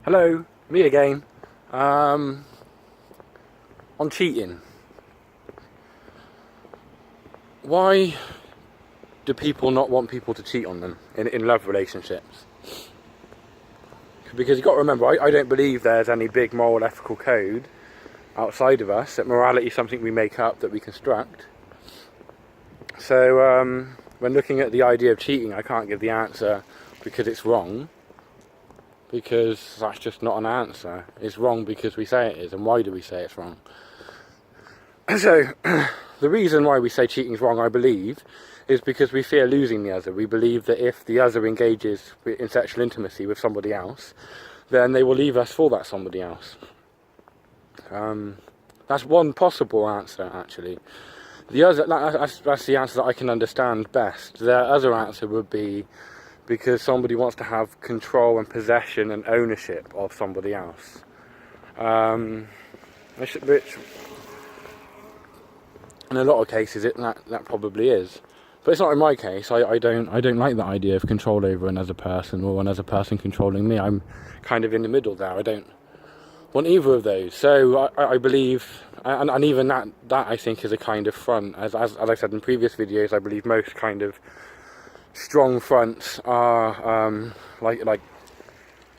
Hello, me again. On cheating. Why do people not want people to cheat on them in love relationships? Because you've got to remember, I don't believe there's any big moral ethical code outside of us, that morality is something we make up, that we construct. So when looking at the idea of cheating, I can't give the answer because it's wrong. Because that's just not an answer. It's wrong because we say it is. And why do we say it's wrong? So, the reason why we say cheating is wrong, I believe, is because we fear losing the other. We believe that if the other engages in sexual intimacy with somebody else, then they will leave us for that somebody else. That's one possible answer, actually. The other, that's the answer that I can understand best. The other answer would be because somebody wants to have control and possession and ownership of somebody else. Which in a lot of cases that probably is. But it's not in my case. I don't like the idea of control over another person or another person controlling me. I'm kind of in the middle there. I don't want either of those. So I believe, and even that I think is a kind of front. As I said in previous videos, I believe most kind of strong fronts are like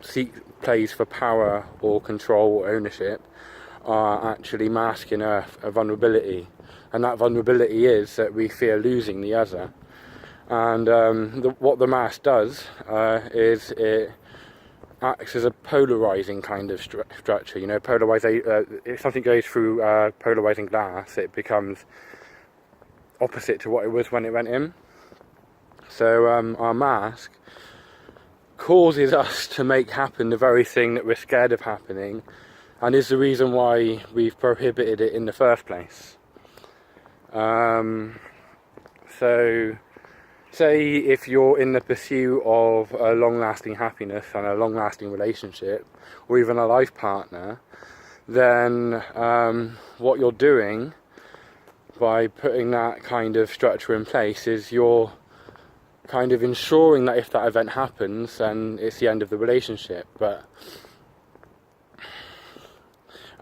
seek plays for power or control or ownership are actually masking a vulnerability, and that vulnerability is that we fear losing the other. And what the mask does is it acts as a polarizing kind of structure. You know, if something goes through polarizing glass, it becomes opposite to what it was when it went in. So our mask causes us to make happen the very thing that we're scared of happening, and is the reason why we've prohibited it in the first place. So say if you're in the pursuit of a long-lasting happiness and a long-lasting relationship, or even a life partner, then what you're doing by putting that kind of structure in place is you're kind of ensuring that if that event happens, then it's the end of the relationship.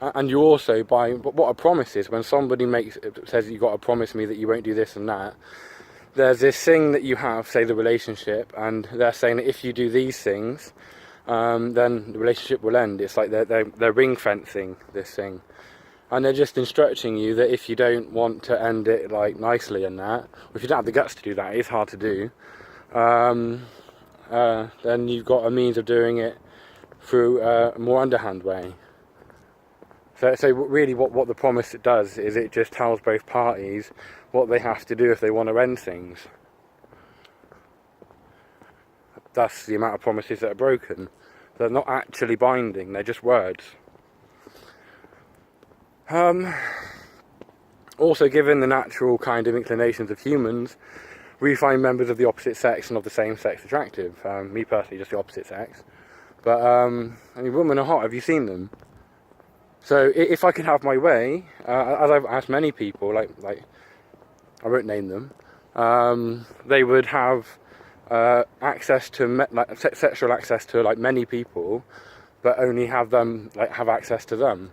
And you also, what a promise is, when somebody says you've got to promise me that you won't do this and that, there's this thing that you have, say the relationship, and they're saying that if you do these things, then the relationship will end. It's like they're ring fencing this thing. And they're just instructing you that if you don't want to end it like nicely and that, or if you don't have the guts to do that, it's hard to do, then you've got a means of doing it through a more underhand way. So really what the promise does is it just tells both parties what they have to do if they want to end things. That's the amount of promises that are broken. They're not actually binding, they're just words. Also, given the natural kind of inclinations of humans, we find members of the opposite sex and of the same sex attractive. Me personally, just the opposite sex. But, I mean, women are hot. Have you seen them? So, if I could have my way, as I've asked many people, like I won't name them, they would have access to sexual access to like many people, but only have access to them.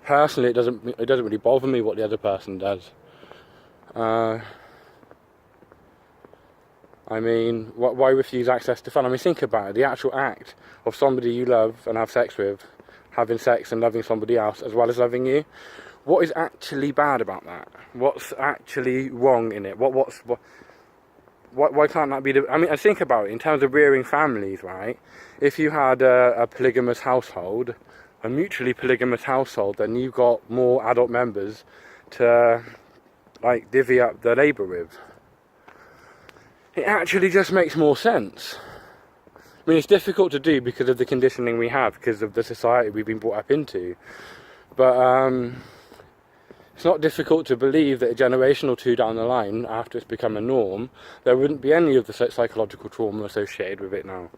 Personally, it doesn't really bother me what the other person does. I mean, why refuse access to fun? I mean, think about it. The actual act of somebody you love and have sex with, having sex and loving somebody else as well as loving you. What is actually bad about that? What's actually wrong in it? Why can't that be I mean, I think about it in terms of rearing families, right? If you had a polygamous household, a mutually polygamous household, then you've got more adult members to like divvy up the labour with. It actually just makes more sense. I mean, it's difficult to do because of the conditioning we have, because of the society we've been brought up into. But it's not difficult to believe that a generation or two down the line, after it's become a norm, there wouldn't be any of the psychological trauma associated with it now.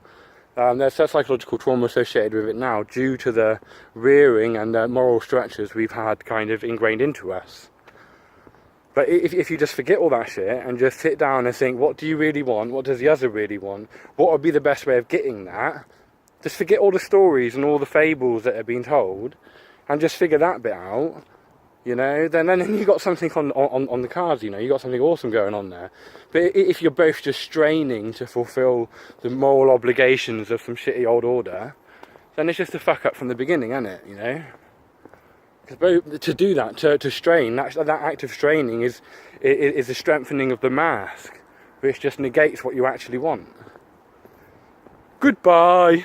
There's psychological trauma associated with it now due to the rearing and the moral structures we've had kind of ingrained into us. But if you just forget all that shit and just sit down and think, what do you really want? What does the other really want? What would be the best way of getting that? Just forget all the stories and all the fables that are being told, and just figure that bit out. You know, then you got something on the cards. You know, you got something awesome going on there. But if you're both just straining to fulfil the moral obligations of some shitty old order, then it's just a fuck up from the beginning, isn't it? You know, because to do that, to strain, that act of straining is a strengthening of the mask, which just negates what you actually want. Goodbye.